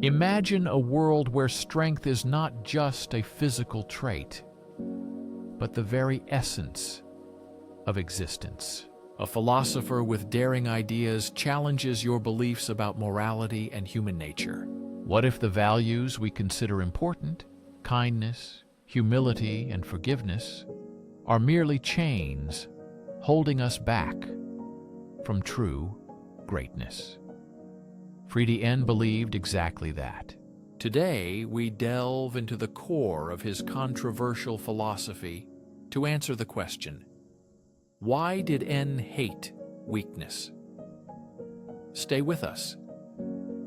Imagine a world where strength is not just a physical trait, but the very essence of existence. A philosopher with daring ideas challenges your beliefs about morality and human nature. What if the values we consider important, kindness, humility, and forgiveness, are merely chains holding us back from true greatness? Friedrich Nietzsche believed exactly that. Today, we delve into the core of his controversial philosophy to answer the question, why did Nietzsche hate weakness? Stay with us.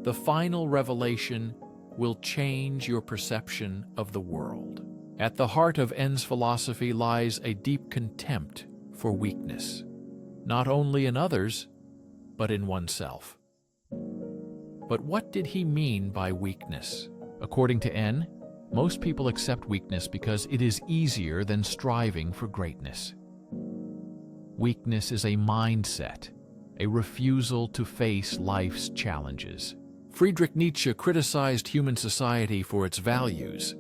The final revelation will change your perception of the world. At the heart of Nietzsche's philosophy lies a deep contempt for weakness, not only in others, but in oneself. But what did he mean by weakness? According to Nietzsche, most people accept weakness because it is easier than striving for greatness. Weakness is a mindset, a refusal to face life's challenges. Friedrich Nietzsche criticized human society for its values,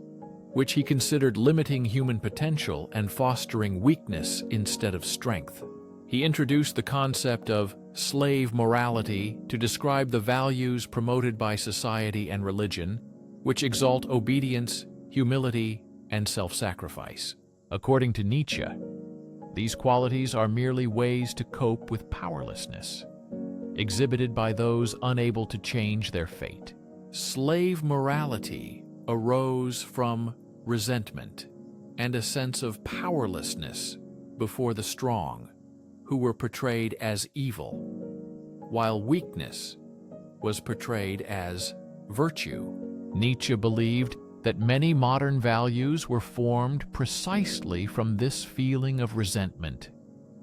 which he considered limiting human potential and fostering weakness instead of strength. He introduced the concept of slave morality to describe the values promoted by society and religion, which exalt obedience, humility, and self-sacrifice. According to Nietzsche, these qualities are merely ways to cope with powerlessness, exhibited by those unable to change their fate. Slave morality arose from resentment and a sense of powerlessness before the strong, who were portrayed as evil, while weakness was portrayed as virtue. Nietzsche believed that many modern values were formed precisely from this feeling of resentment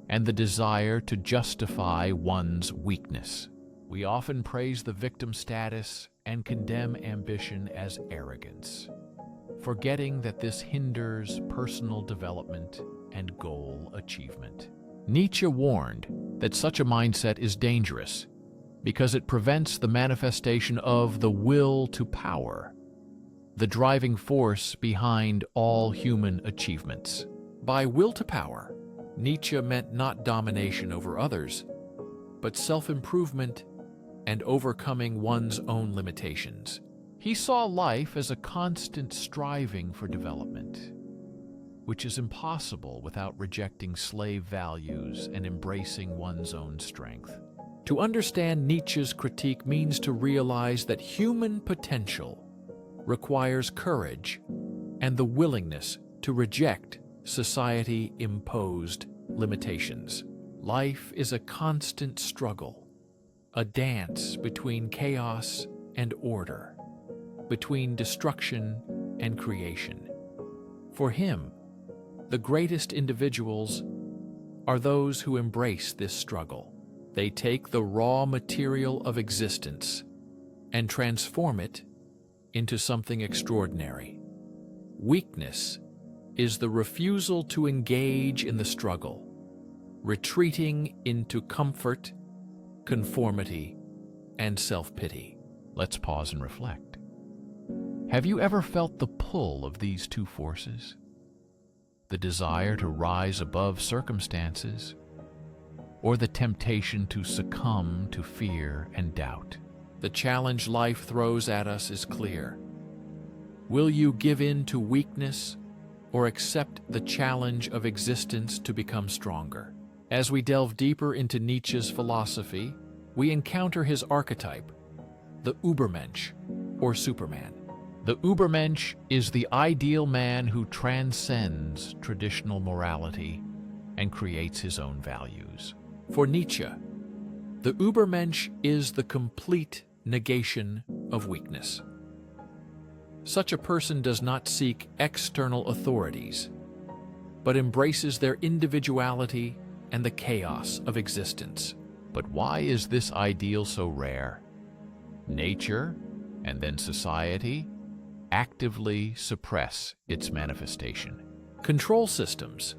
and the desire to justify one's weakness. We often praise the victim status and condemn ambition as arrogance, forgetting that this hinders personal development and goal achievement. Nietzsche warned that such a mindset is dangerous because it prevents the manifestation of the will to power, the driving force behind all human achievements. By will to power, Nietzsche meant not domination over others, but self-improvement and overcoming one's own limitations. He saw life as a constant striving for development, which is impossible without rejecting slave values and embracing one's own strength. To understand Nietzsche's critique means to realize that human potential requires courage and the willingness to reject society-imposed limitations. Life is a constant struggle, a dance between chaos and order, between destruction and creation. For him, the greatest individuals are those who embrace this struggle. They take the raw material of existence and transform it into something extraordinary. Weakness is the refusal to engage in the struggle, retreating into comfort, conformity, and self-pity. Let's pause and reflect. Have you ever felt the pull of these two forces? The desire to rise above circumstances, or the temptation to succumb to fear and doubt? The challenge life throws at us is clear. Will you give in to weakness or accept the challenge of existence to become stronger? As we delve deeper into Nietzsche's philosophy, we encounter his archetype, the Übermensch, or Superman. The Übermensch is the ideal man who transcends traditional morality and creates his own values. For Nietzsche, the Übermensch is the complete negation of weakness. Such a person does not seek external authorities, but embraces their individuality and the chaos of existence. But why is this ideal so rare? Nature, and then society, actively suppress its manifestation. Control systems,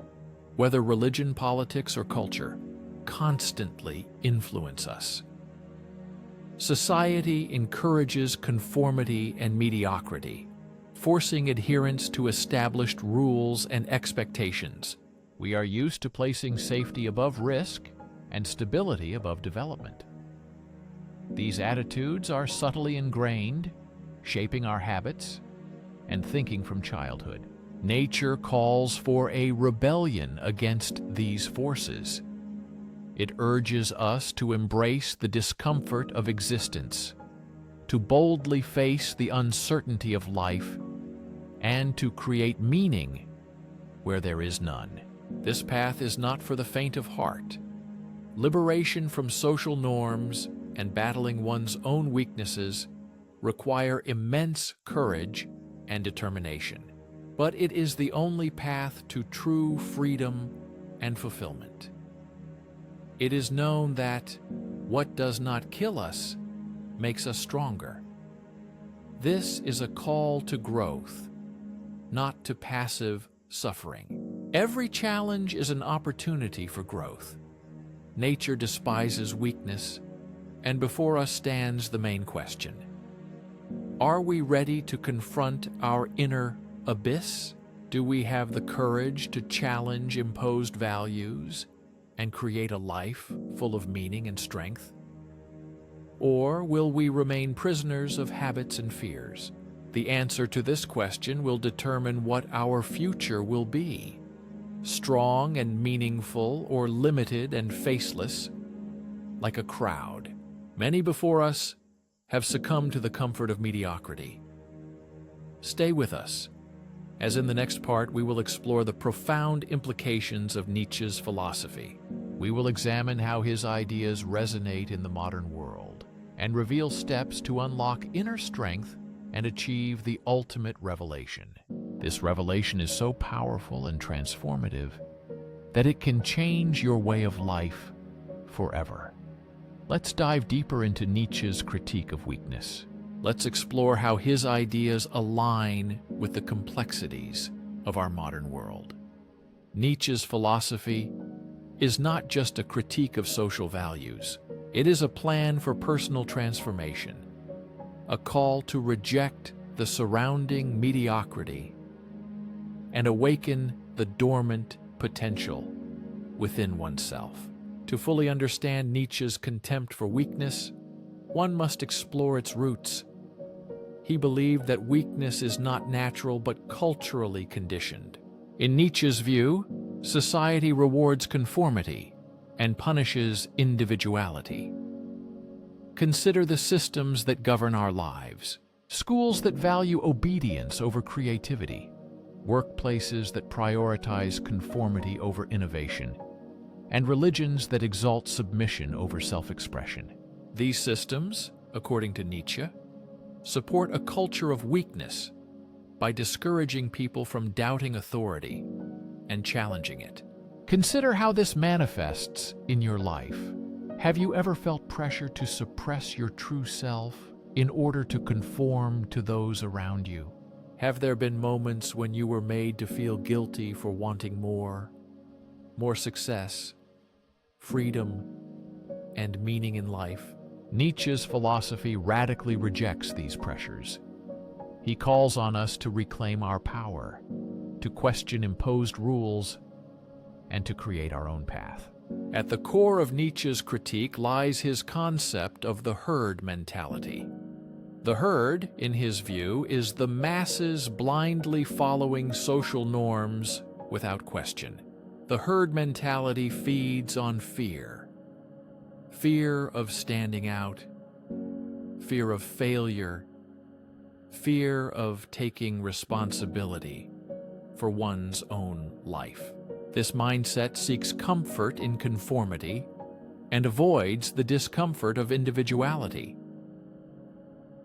whether religion, politics, or culture, constantly influence us. Society encourages conformity and mediocrity, forcing adherence to established rules and expectations. We are used to placing safety above risk and stability above development. These attitudes are subtly ingrained, shaping our habits and thinking from childhood. Nature calls for a rebellion against these forces. It urges us to embrace the discomfort of existence, to boldly face the uncertainty of life, and to create meaning where there is none. This path is not for the faint of heart. Liberation from social norms and battling one's own weaknesses require immense courage and determination. But it is the only path to true freedom and fulfillment. It is known that what does not kill us makes us stronger. This is a call to growth, not to passive suffering. Every challenge is an opportunity for growth. Nature despises weakness, and before us stands the main question. Are we ready to confront our inner abyss? Do we have the courage to challenge imposed values and create a life full of meaning and strength? Or will we remain prisoners of habits and fears? The answer to this question will determine what our future will be: strong and meaningful, or limited and faceless, like a crowd. Many before us have succumbed to the comfort of mediocrity. Stay with us, as in the next part we will explore the profound implications of Nietzsche's philosophy. We will examine how his ideas resonate in the modern world and reveal steps to unlock inner strength and achieve the ultimate revelation. This revelation is so powerful and transformative that it can change your way of life forever. Let's dive deeper into Nietzsche's critique of weakness. Let's explore how his ideas align with the complexities of our modern world. Nietzsche's philosophy is not just a critique of social values. It is a plan for personal transformation, a call to reject the surrounding mediocrity and awaken the dormant potential within oneself. To fully understand Nietzsche's contempt for weakness, one must explore its roots. He believed that weakness is not natural but culturally conditioned. In Nietzsche's view, society rewards conformity and punishes individuality. Consider the systems that govern our lives. Schools that value obedience over creativity, workplaces that prioritize conformity over innovation, and religions that exalt submission over self-expression. These systems, according to Nietzsche, support a culture of weakness by discouraging people from doubting authority and challenging it. Consider how this manifests in your life. Have you ever felt pressure to suppress your true self in order to conform to those around you? Have there been moments when you were made to feel guilty for wanting more success, freedom, and meaning in life? Nietzsche's philosophy radically rejects these pressures. He calls on us to reclaim our power, to question imposed rules, and to create our own path. At the core of Nietzsche's critique lies his concept of the herd mentality. The herd, in his view, is the masses blindly following social norms without question. The herd mentality feeds on fear. Fear of standing out, fear of failure, fear of taking responsibility for one's own life. This mindset seeks comfort in conformity and avoids the discomfort of individuality.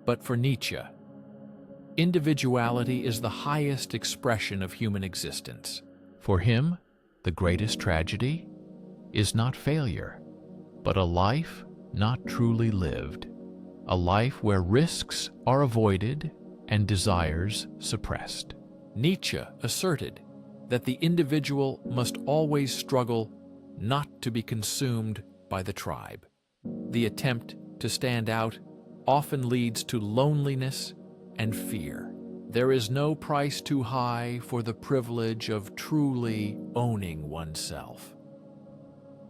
But for Nietzsche, individuality is the highest expression of human existence. For him, the greatest tragedy is not failure, but a life not truly lived, a life where risks are avoided and desires suppressed. Nietzsche asserted that the individual must always struggle not to be consumed by the tribe. The attempt to stand out often leads to loneliness and fear. There is no price too high for the privilege of truly owning oneself.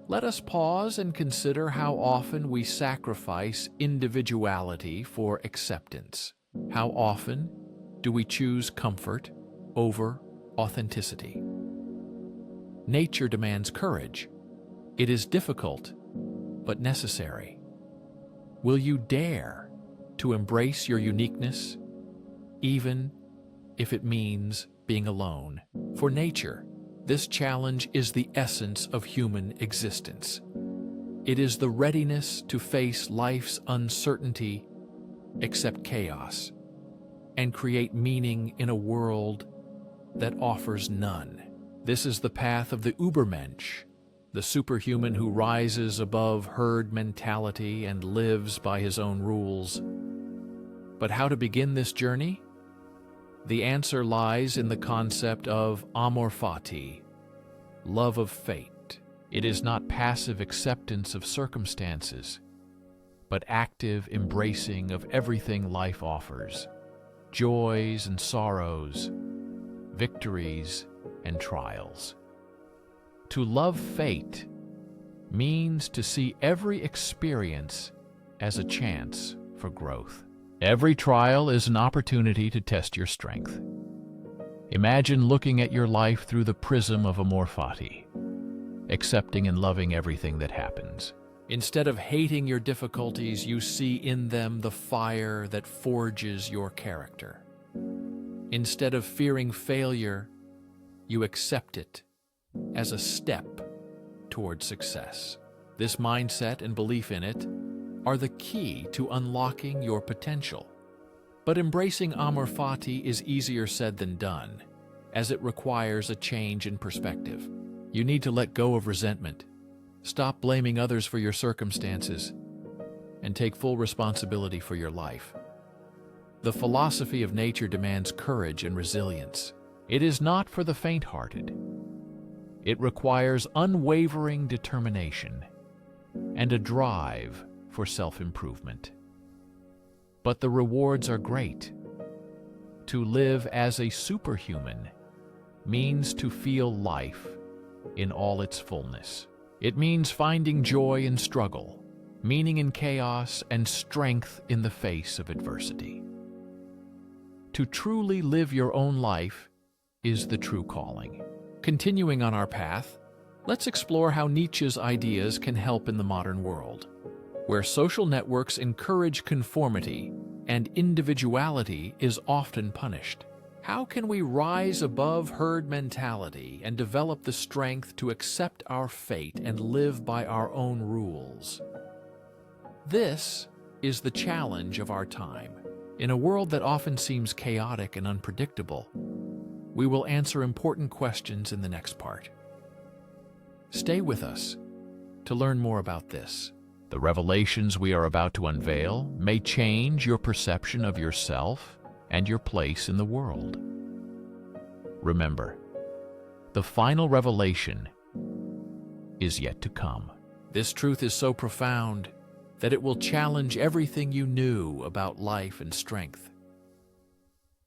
Let us pause and consider how often we sacrifice individuality for acceptance. How often do we choose comfort over authenticity? Nature demands courage. It is difficult, but necessary. Will you dare to embrace your uniqueness, even if it means being alone? For nature, this challenge is the essence of human existence. It is the readiness to face life's uncertainty, accept chaos, and create meaning in a world that offers none. This is the path of the Übermensch, the superhuman who rises above herd mentality and lives by his own rules. But how to begin this journey? The answer lies in the concept of amor fati, love of fate. It is not passive acceptance of circumstances, but active embracing of everything life offers, joys and sorrows, victories and trials. To love fate means to see every experience as a chance for growth. Every trial is an opportunity to test your strength. Imagine looking at your life through the prism of amor fati, accepting and loving everything that happens. Instead of hating your difficulties, you see in them the fire that forges your character. Instead of fearing failure, you accept it as a step toward success. This mindset and belief in it are the key to unlocking your potential. But embracing amor fati is easier said than done, as it requires a change in perspective. You need to let go of resentment, stop blaming others for your circumstances, and take full responsibility for your life. The philosophy of nature demands courage and resilience. It is not for the faint-hearted. It requires unwavering determination and a drive for self-improvement. But the rewards are great. To live as a superhuman means to feel life in all its fullness. It means finding joy in struggle, meaning in chaos, and strength in the face of adversity. To truly live your own life is the true calling. Continuing on our path, let's explore how Nietzsche's ideas can help in the modern world, where social networks encourage conformity and individuality is often punished. How can we rise above herd mentality and develop the strength to accept our fate and live by our own rules? This is the challenge of our time. In a world that often seems chaotic and unpredictable, we will answer important questions in the next part. Stay with us to learn more about this. The revelations we are about to unveil may change your perception of yourself and your place in the world. Remember, the final revelation is yet to come. This truth is so profound that it will challenge everything you knew about life and strength.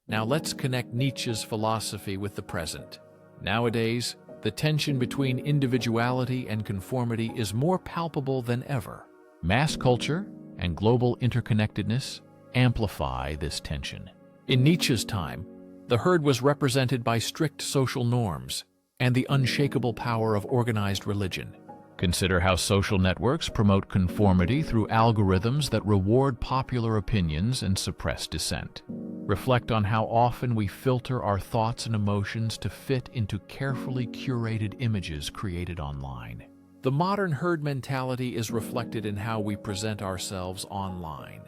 Now let's connect Nietzsche's philosophy with the present. Nowadays, the tension between individuality and conformity is more palpable than ever. Mass culture and global interconnectedness amplify this tension. In Nietzsche's time, the herd was represented by strict social norms and the unshakable power of organized religion. Consider how social networks promote conformity through algorithms that reward popular opinions and suppress dissent. Reflect on how often we filter our thoughts and emotions to fit into carefully curated images created online. The modern herd mentality is reflected in how we present ourselves online.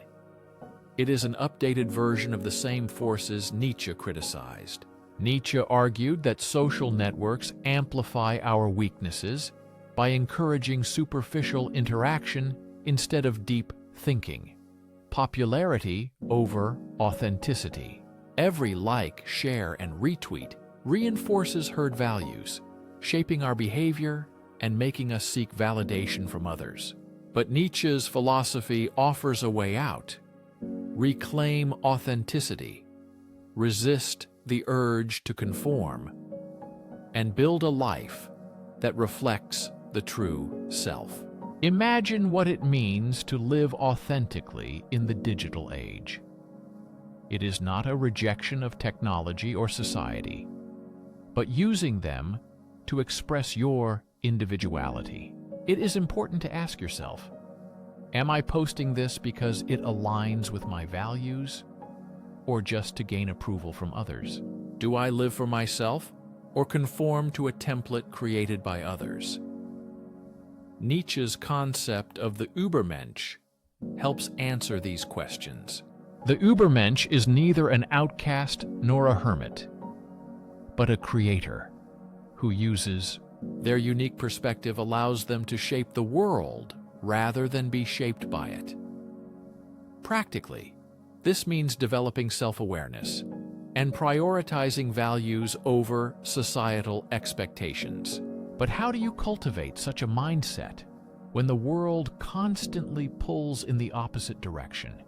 It is an updated version of the same forces Nietzsche criticized. Nietzsche argued that social networks amplify our weaknesses by encouraging superficial interaction instead of deep thinking. Popularity over authenticity. Every like, share, and retweet reinforces herd values, shaping our behavior and making us seek validation from others. But Nietzsche's philosophy offers a way out. reclaim authenticity, resist the urge to conform, and build a life that reflects the true self. Imagine what it means to live authentically in the digital age. It is not a rejection of technology or society, but using them to express your individuality. It is important to ask yourself, am I posting this because it aligns with my values, or just to gain approval from others? Do I live for myself, or conform to a template created by others? Nietzsche's concept of the Übermensch helps answer these questions. The Übermensch is neither an outcast nor a hermit, but a creator who uses their unique perspective allows them to shape the world rather than be shaped by it. Practically, this means developing self-awareness and prioritizing values over societal expectations. But how do you cultivate such a mindset when the world constantly pulls in the opposite direction?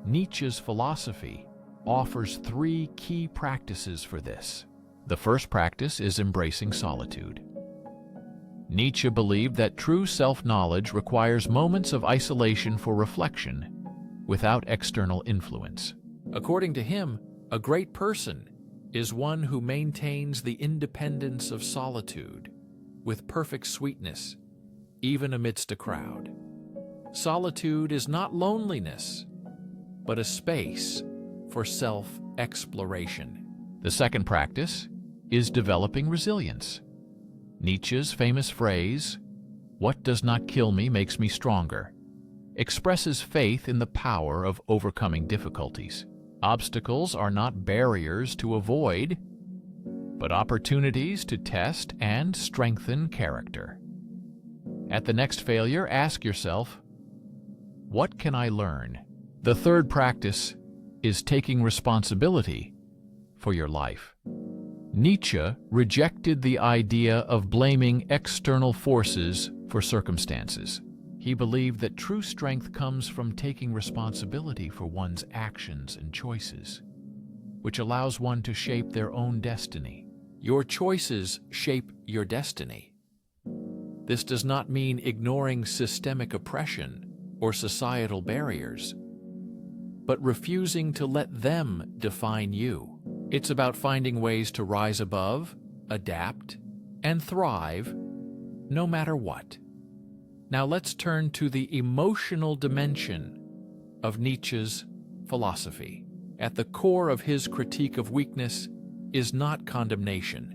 Nietzsche's philosophy offers 3 key practices for this. The first practice is embracing solitude. Nietzsche believed that true self-knowledge requires moments of isolation for reflection without external influence. According to him, a great person is one who maintains the independence of solitude with perfect sweetness, even amidst a crowd. Solitude is not loneliness, but a space for self-exploration. The second practice is developing resilience. Nietzsche's famous phrase, "What does not kill me makes me stronger," expresses faith in the power of overcoming difficulties. Obstacles are not barriers to avoid, but opportunities to test and strengthen character. At the next failure, ask yourself, what can I learn? The third practice is taking responsibility for your life. Nietzsche rejected the idea of blaming external forces for circumstances. He believed that true strength comes from taking responsibility for one's actions and choices, which allows one to shape their own destiny. Your choices shape your destiny. This does not mean ignoring systemic oppression or societal barriers, but refusing to let them define you. It's about finding ways to rise above, adapt, and thrive no matter what. Now let's turn to the emotional dimension of Nietzsche's philosophy. At the core of his critique of weakness is not condemnation,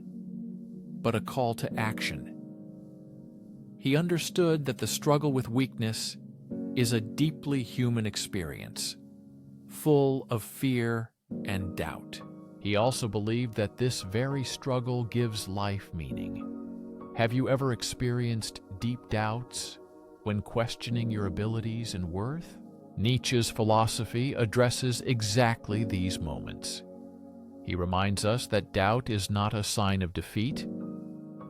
but a call to action. He understood that the struggle with weakness is a deeply human experience, full of fear and doubt. He also believed that this very struggle gives life meaning. Have you ever experienced deep doubts when questioning your abilities and worth? Nietzsche's philosophy addresses exactly these moments. He reminds us that doubt is not a sign of defeat,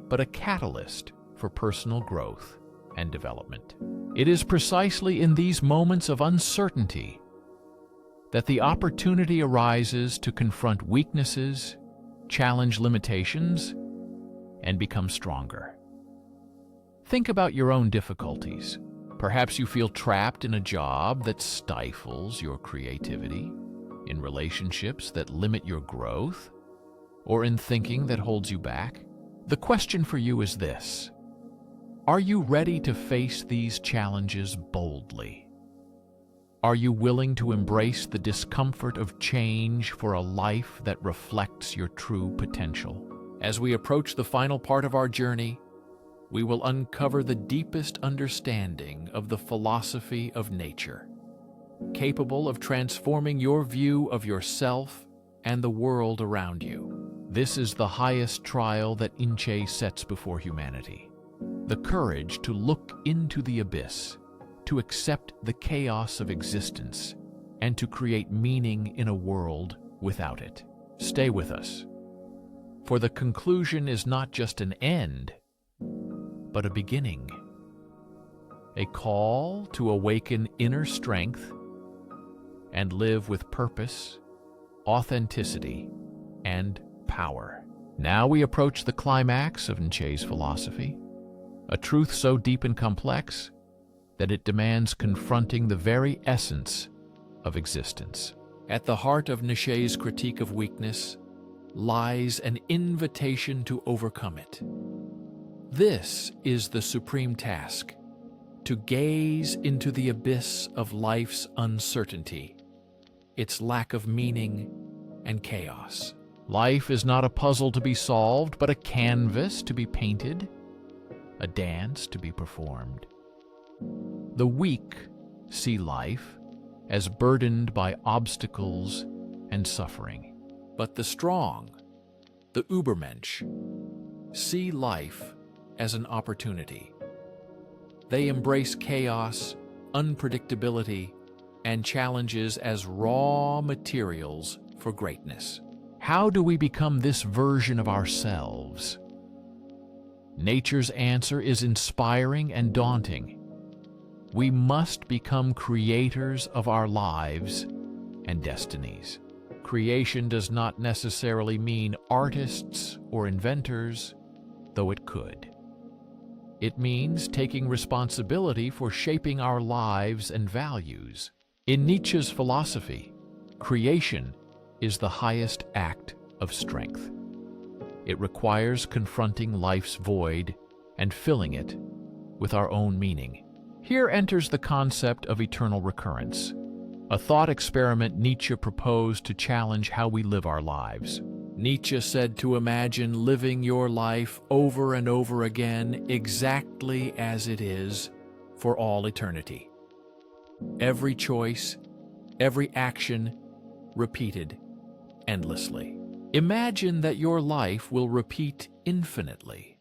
but a catalyst for personal growth and development. It is precisely in these moments of uncertainty that the opportunity arises to confront weaknesses, challenge limitations, and become stronger. Think about your own difficulties. Perhaps you feel trapped in a job that stifles your creativity, in relationships that limit your growth, or in thinking that holds you back. The question for you is this: are you ready to face these challenges boldly? Are you willing to embrace the discomfort of change for a life that reflects your true potential? As we approach the final part of our journey, we will uncover the deepest understanding of the philosophy of nature, capable of transforming your view of yourself and the world around you. This is the highest trial that Nietzsche sets before humanity: the courage to look into the abyss, to accept the chaos of existence, and to create meaning in a world without it. Stay with us, for the conclusion is not just an end, but a beginning, a call to awaken inner strength and live with purpose, authenticity, and power. Now we approach the climax of Nietzsche's philosophy, a truth so deep and complex that it demands confronting the very essence of existence. At the heart of Nietzsche's critique of weakness lies an invitation to overcome it. This is the supreme task, to gaze into the abyss of life's uncertainty, its lack of meaning and chaos. Life is not a puzzle to be solved, but a canvas to be painted, a dance to be performed. The weak see life as burdened by obstacles and suffering, but the strong, the Übermensch, see life as an opportunity. They embrace chaos, unpredictability, and challenges as raw materials for greatness. How do we become this version of ourselves? Nature's answer is inspiring and daunting. We must become creators of our lives and destinies. Creation does not necessarily mean artists or inventors, though it could. It means taking responsibility for shaping our lives and values. In Nietzsche's philosophy, creation is the highest act of strength. It requires confronting life's void and filling it with our own meaning. Here enters the concept of eternal recurrence, a thought experiment Nietzsche proposed to challenge how we live our lives. Nietzsche said to imagine living your life over and over again exactly as it is for all eternity. Every choice, every action, repeated endlessly. Imagine that your life will repeat infinitely.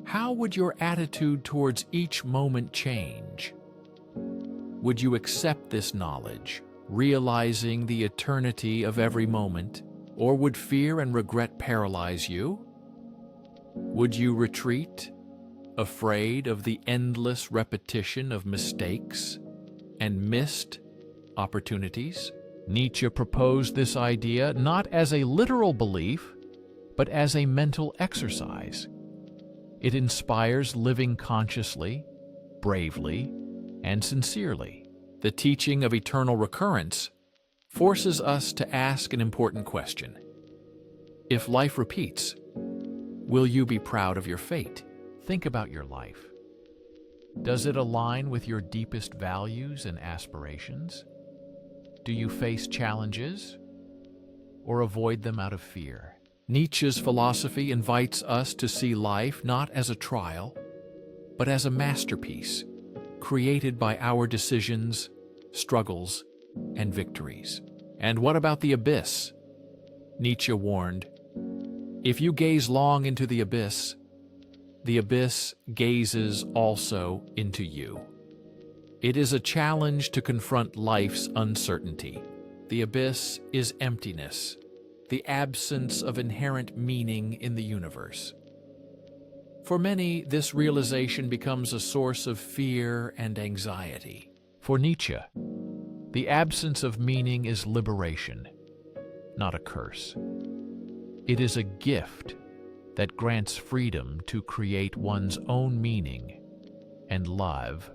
How would your attitude towards each moment change? Would you accept this knowledge, realizing the eternity of every moment, or would fear and regret paralyze you? Would you retreat, afraid of the endless repetition of mistakes and missed opportunities? Nietzsche proposed this idea not as a literal belief, but as a mental exercise. It inspires living consciously, bravely, and sincerely. The teaching of eternal recurrence forces us to ask an important question. If life repeats, will you be proud of your fate? Think about your life. Does it align with your deepest values and aspirations? Do you face challenges or avoid them out of fear? Nietzsche's philosophy invites us to see life not as a trial, but as a masterpiece created by our decisions, struggles, and victories. And what about the abyss? Nietzsche warned, if you gaze long into the abyss gazes also into you. It is a challenge to confront life's uncertainty. The abyss is emptiness, the absence of inherent meaning in the universe. For many, this realization becomes a source of fear and anxiety. For Nietzsche, the absence of meaning is liberation, not a curse. It is a gift that grants freedom to create one's own meaning and live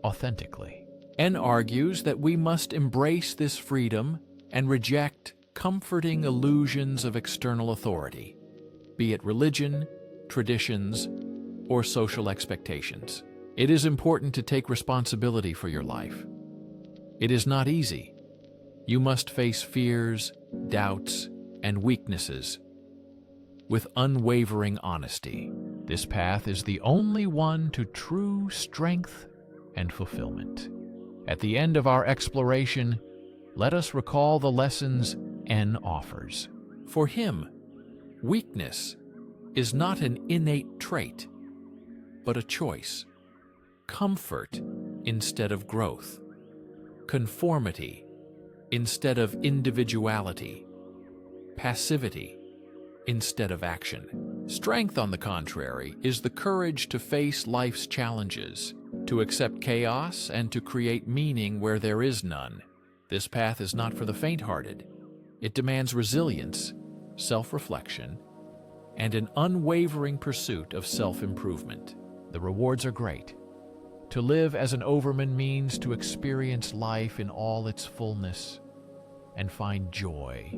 authentically. And argues that we must embrace this freedom and reject comforting illusions of external authority, be it religion, traditions, or social expectations. It is important to take responsibility for your life. It is not easy. You must face fears, doubts, and weaknesses with unwavering honesty. This path is the only one to true strength and fulfillment. At the end of our exploration, let us recall the lessons N offers. For him, weakness is not an innate trait, but a choice. Comfort instead of growth. Conformity instead of individuality. Passivity instead of action. Strength, on the contrary, is the courage to face life's challenges, to accept chaos, and to create meaning where there is none. This path is not for the faint-hearted. It demands resilience, self-reflection, and an unwavering pursuit of self-improvement. The rewards are great. To live as an Übermensch means to experience life in all its fullness and find joy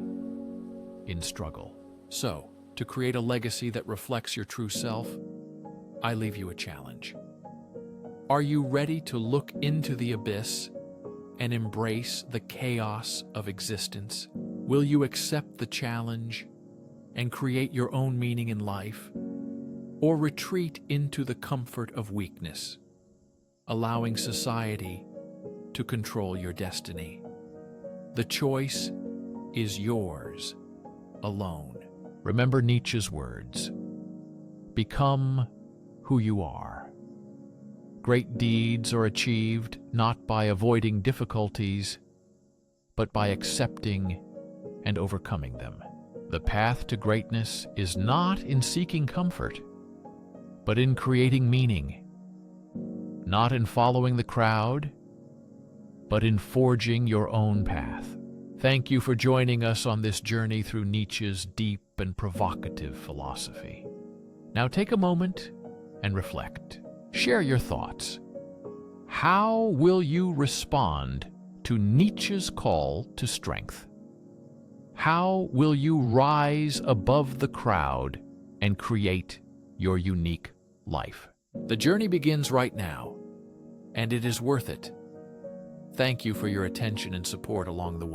in struggle. So, to create a legacy that reflects your true self, I leave you a challenge. Are you ready to look into the abyss and embrace the chaos of existence? Will you accept the challenge and create your own meaning in life, or retreat into the comfort of weakness, allowing society to control your destiny? The choice is yours alone. Remember Nietzsche's words: become who you are. Great deeds are achieved not by avoiding difficulties, but by accepting and overcoming them. The path to greatness is not in seeking comfort, but in creating meaning. Not in following the crowd, but in forging your own path. Thank you for joining us on this journey through Nietzsche's deep and provocative philosophy. Now take a moment and reflect. Share your thoughts. How will you respond to Nietzsche's call to strength? How will you rise above the crowd and create your unique life? The journey begins right now, and it is worth it. Thank you for your attention and support along the way.